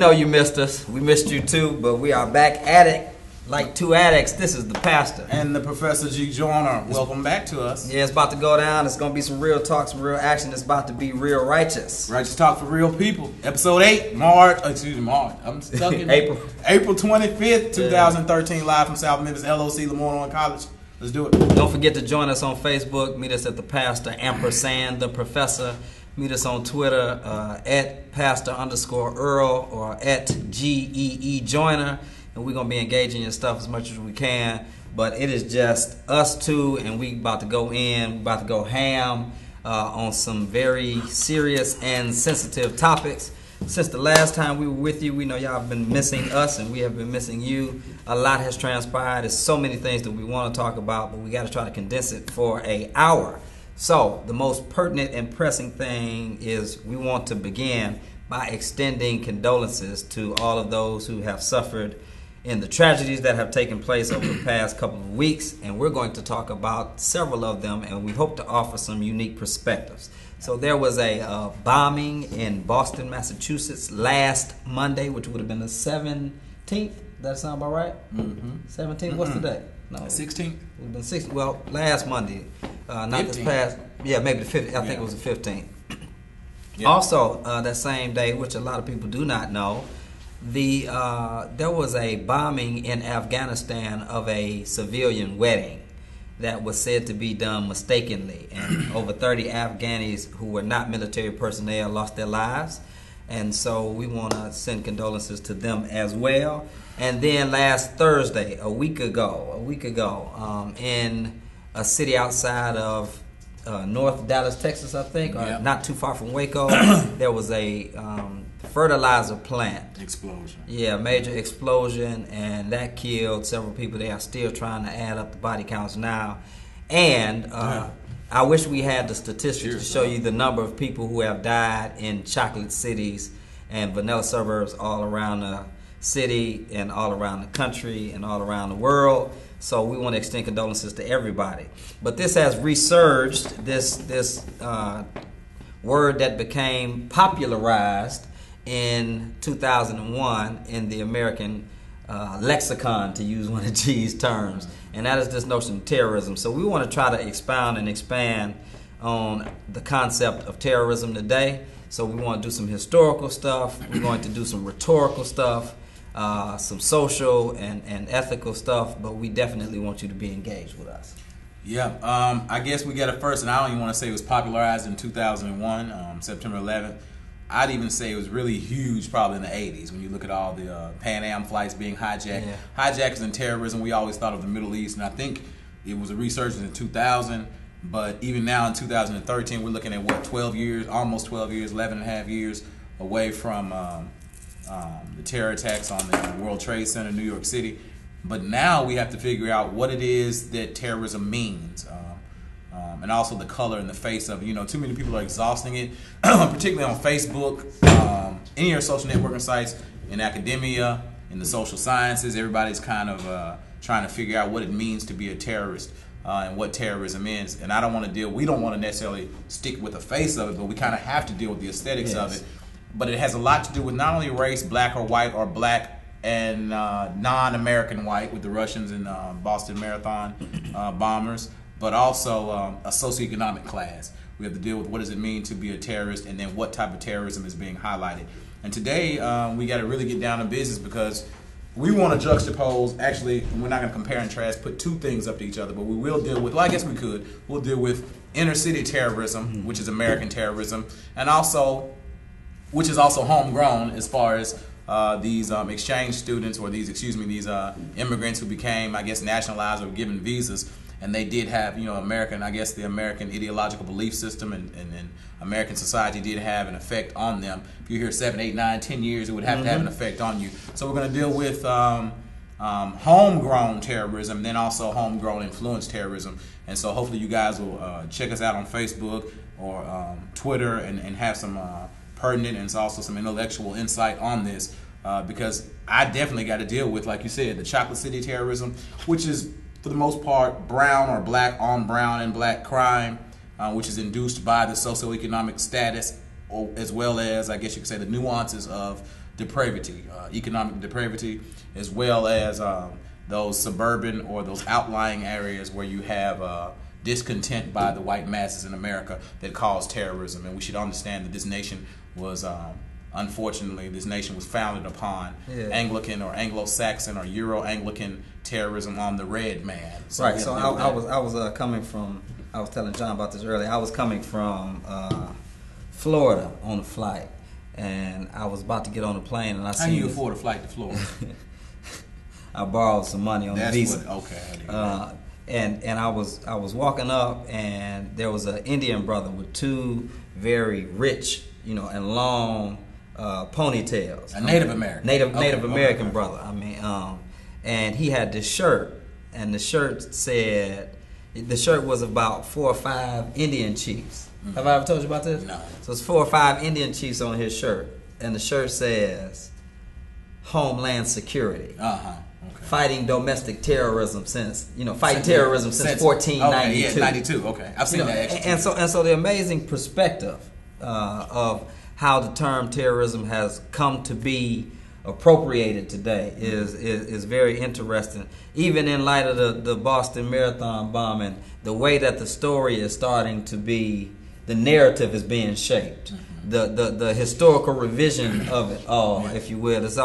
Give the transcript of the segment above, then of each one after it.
know you missed us. We missed you too, but we are back at it like two addicts. This is the pastor. And the Professor G. Joyner. Welcome back to us. Yeah, it's about to go down. It's going to be some real talk, some real action. It's about to be real righteous. Righteous talk for real people. Episode 8, March. I'm stuck in April 25th, 2013, live from South Memphis, LOC, Lamorne College. Let's do it. Don't forget to join us on Facebook. Meet us at the pastor, ampersand, the professor. Meet us on Twitter at pastor_Earl or at GEE Joyner. And we're going to be engaging your stuff as much as we can. But it is just us two, and we about to go in, we about to go ham on some very serious and sensitive topics. Since the last time we were with you, we know y'all have been missing us, and we have been missing you. A lot has transpired. There's so many things that we want to talk about, but we got to try to condense it for an hour. So the most pertinent and pressing thing is we want to begin by extending condolences to all of those who have suffered in the tragedies that have taken place over the past couple of weeks, and we're going to talk about several of them, and we hope to offer some unique perspectives. So there was a bombing in Boston, Massachusetts last Monday, which would have been the 17th. Does that sound about right? 17th? What's the day? No, 16th. It would have been 16th. Well, last Monday, not 15th. this past. Yeah, maybe the 15th. I think it was the 15th. Yeah. Also, that same day, which a lot of people do not know, there was a bombing in Afghanistan of a civilian wedding that was said to be done mistakenly, and over 30 Afghanis who were not military personnel lost their lives, and so we want to send condolences to them as well. And then last Thursday, a week ago, in a city outside of North Dallas, Texas, I think, or not too far from Waco, there was a fertilizer plant explosion. Yeah, major explosion, and that killed several people. They are still trying to add up the body counts now. And I wish we had the statistics to show you the number of people who have died in chocolate cities and vanilla suburbs all around the city and all around the country and all around the world. So we want to extend condolences to everybody. But this has resurged, this word that became popularized in 2001 in the American lexicon, to use one of G's terms, and that is this notion of terrorism. So we want to try to expound and expand on the concept of terrorism today. So we want to do some historical stuff, we're going to do some rhetorical stuff, some social and ethical stuff, but we definitely want you to be engaged with us. Yeah, I guess we got it first, and I don't even want to say it was popularized in 2001, September 11th. I'd even say it was really huge probably in the 80s when you look at all the Pan Am flights being hijacked. Yeah. Hijackers and terrorism, we always thought of the Middle East, and I think it was a resurgence in 2000, but even now in 2013, we're looking at, what, 12 years, almost 12 years, 11 and a half years away from the terror attacks on the World Trade Center, New York City. But now we have to figure out what it is that terrorism means. And also the color and the face of it. You know, too many people are exhausting it, particularly on Facebook, any of your social networking sites, in academia, in the social sciences. Everybody's kind of trying to figure out what it means to be a terrorist and what terrorism is. And I don't want to we don't want to necessarily stick with the face of it, but we kind of have to deal with the aesthetics of it. But it has a lot to do with not only race, black or white, or black and non-American white with the Russians and Boston Marathon bombers, but also a socioeconomic class. We have to deal with what does it mean to be a terrorist, and then what type of terrorism is being highlighted. And today we got to really get down to business, because we want to juxtapose, actually we're not going to compare and contrast, put two things up to each other, but we will deal with, well, I guess we could, we'll deal with inner city terrorism, which is American terrorism, and also, which is also homegrown as far as these exchange students, or these immigrants who became, I guess, nationalized or given visas. And they did have, American, I guess the American ideological belief system and American society did have an effect on them. If you're here 7, 8, 9, 10 years, it would have to have an effect on you. So we're going to deal with homegrown terrorism, then also homegrown influence terrorism. And so hopefully you guys will check us out on Facebook or Twitter and have some pertinent and also some intellectual insight on this, because I definitely got to deal with, like you said, the Chocolate City terrorism, which is, for the most part, brown or black on brown and black crime, which is induced by the socioeconomic status, as well as, I guess you could say, the nuances of depravity, economic depravity, as well as those suburban or those outlying areas where you have discontent by the white masses in America that cause terrorism. And we should understand that this nation was, unfortunately, this nation was founded upon Anglican or Anglo-Saxon or Euro-Anglican terrorism on the red man. So right. So I was coming from. I was telling John about this earlier. I was coming from Florida on a flight, and I was about to get on a plane, and I seen. How do you afford a flight to Florida? I borrowed some money on the visa. Okay. And I was walking up, and there was an Indian brother with two very rich, and long ponytails. A Native American. Native American brother. I mean, and he had this shirt, and the shirt was about 4 or 5 Indian chiefs. Mm-hmm. Have I ever told you about this? No. So it's 4 or 5 Indian chiefs on his shirt, and the shirt says Homeland Security. Okay. Fighting domestic terrorism since 1492. Okay, yeah, 92. Okay, I've seen that. And so the amazing perspective of how the term terrorism has come to be appropriated today is very interesting. Even in light of the Boston Marathon bombing, the way that the story is starting to be, the narrative is being shaped. Mm-hmm. The historical revision of it all, if you will. It's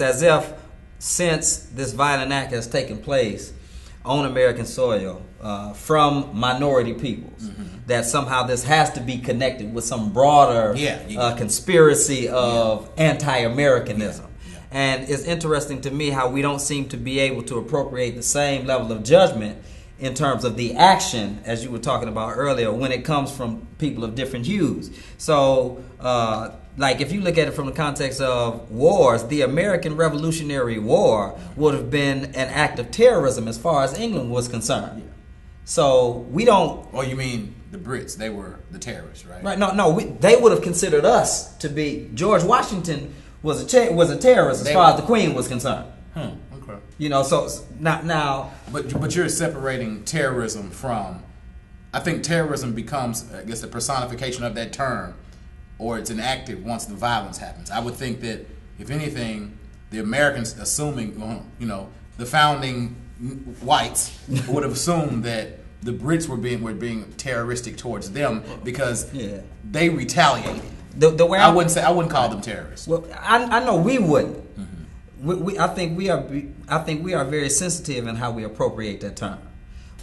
as if since this violent act has taken place on American soil from minority peoples, that somehow this has to be connected with some broader conspiracy of anti-Americanism. And it's interesting to me how we don't seem to be able to appropriate the same level of judgment in terms of the action, as you were talking about earlier, when it comes from people of different hues. So, like if you look at it from the context of wars, the American Revolutionary War would have been an act of terrorism as far as England was concerned. Yeah. So we don't. Oh, you mean the Brits? They were the terrorists, right? Right. No. They would have considered us to be. George Washington was a terrorist as far as the Queen was concerned. Okay. So not now. But you're separating terrorism from. I think terrorism becomes, I guess, the personification of that term, or it's enacted once the violence happens. I would think that, if anything, the Americans, assuming, the founding whites would have assumed that the Brits were being terroristic towards them because they retaliated. The way I wouldn't call them terrorists. Well, I know we wouldn't. Mm-hmm. I think we are very sensitive in how we appropriate that term,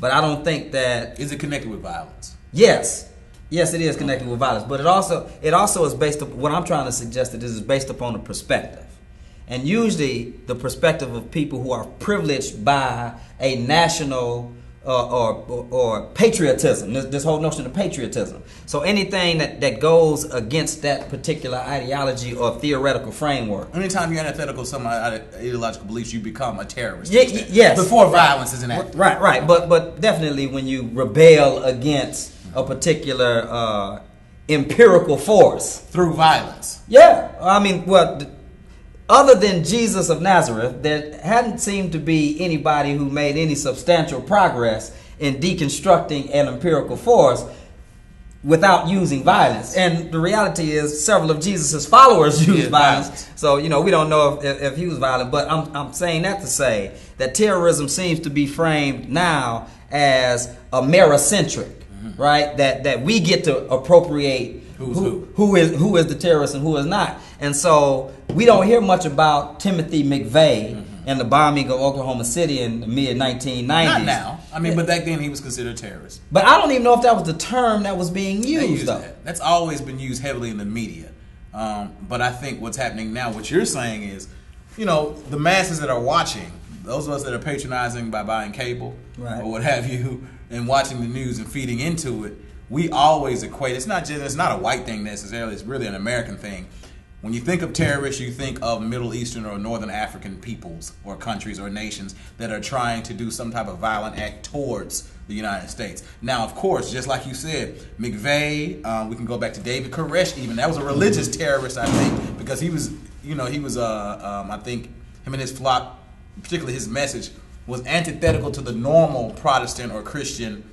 but I don't think that is it connected with violence. Yes, it is connected with violence, but it also is based upon what I'm trying to suggest. That this is based upon a perspective, and usually the perspective of people who are privileged by a national or patriotism. This whole notion of patriotism. So anything that goes against that particular ideology or theoretical framework. Anytime you're antithetical to some ideological beliefs, you become a terrorist. Yes. Before violence is enacted. Right. But definitely when you rebel against a particular empirical force through violence. Yeah, I mean, other than Jesus of Nazareth, there hadn't seemed to be anybody who made any substantial progress in deconstructing an empirical force without using violence. And the reality is several of Jesus' followers used violence. So, we don't know if he was violent. But I'm saying that to say that terrorism seems to be framed now as Americentric, right? That we get to appropriate who is the terrorist and who is not. And so we don't hear much about Timothy McVeigh and the bombing of Oklahoma City in the mid-1990s. Not now. I mean, but back then he was considered a terrorist. But I don't even know if that was the term that was being used, though. That's always been used heavily in the media. But I think what's happening now, what you're saying is, the masses that are watching, those of us that are patronizing by buying cable or what have you, and watching the news and feeding into it, we always equate. It's not a white thing necessarily. It's really an American thing. When you think of terrorists, you think of Middle Eastern or Northern African peoples or countries or nations that are trying to do some type of violent act towards the United States. Now, of course, just like you said, McVeigh, we can go back to David Koresh even. That was a religious terrorist, I think, because he was, I think him and his flock, particularly his message, was antithetical to the normal Protestant or Christian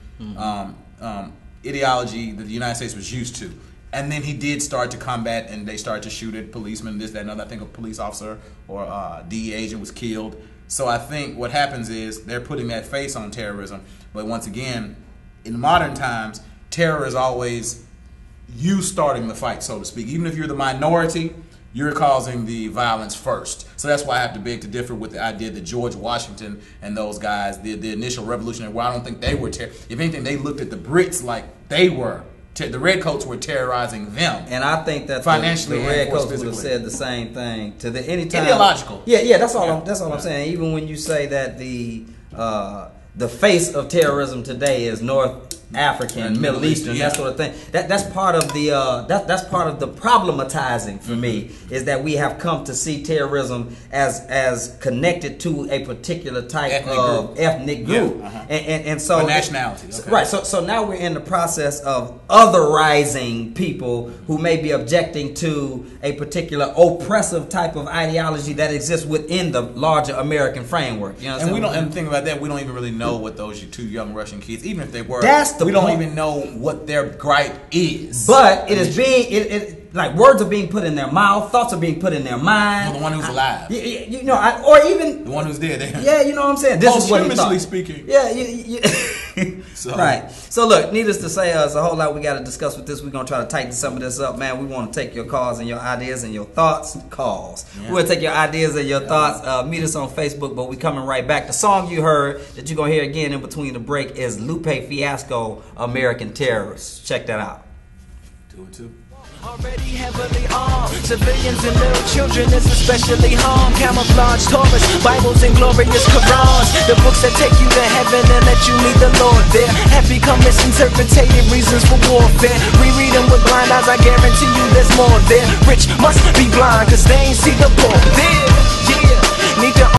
ideology that the United States was used to. And then he did start to combat, and they started to shoot at policemen, this, that, and other. I think a police officer or a DEA agent was killed. So I think what happens is they're putting that face on terrorism. But once again, in modern times, terror is always you starting the fight, so to speak. Even if you're the minority, you're causing the violence first. So that's why I have to beg to differ with the idea that George Washington and those guys, the initial revolutionary war, I don't think they were if anything, they looked at the Brits like they were. The redcoats were terrorizing them, and I think that financially the redcoats would have said the same thing to the anytime. Ideological. Yeah. That's all. I'm saying. Even when you say that the face of terrorism today is North African, Middle Eastern, that sort of thing. That's part of the that's part of the problematizing for me, is that we have come to see terrorism as connected to a particular type of ethnic group, and so nationality. Okay. Right. So now we're in the process of otherizing people who may be objecting to a particular oppressive type of ideology that exists within the larger American framework. You know what I'm saying? And think about that, we don't even really know what those two young Russian kids, even if they were, we don't even know what their gripe is. But it is being like words are being put in their mouth, thoughts are being put in their mind. Well, the one who's alive, you know, or even the one who's dead. Yeah, you know what I'm saying. This is what he thought. Speaking. Yeah, right. So look, needless to say, there's a whole lot we got to discuss with this. We're gonna try to tighten some of this up, man. We want to take your calls and your ideas and your thoughts. We're gonna take your ideas and your thoughts. Meet us on Facebook, but we coming right back. The song you heard that you're gonna hear again in between the break is Lupe Fiasco, American Terrorist. Check that out. 2 and 2. Already heavily armed, civilians and little children is especially harmed. Camouflage Taurus, Bibles and glorious Qurans, the books that take you to heaven and let you meet the Lord there have become misinterpreted reasons for warfare. Reread them with blind eyes, I guarantee you there's more there. Rich must be blind, cause they ain't see the poor there. Yeah, need to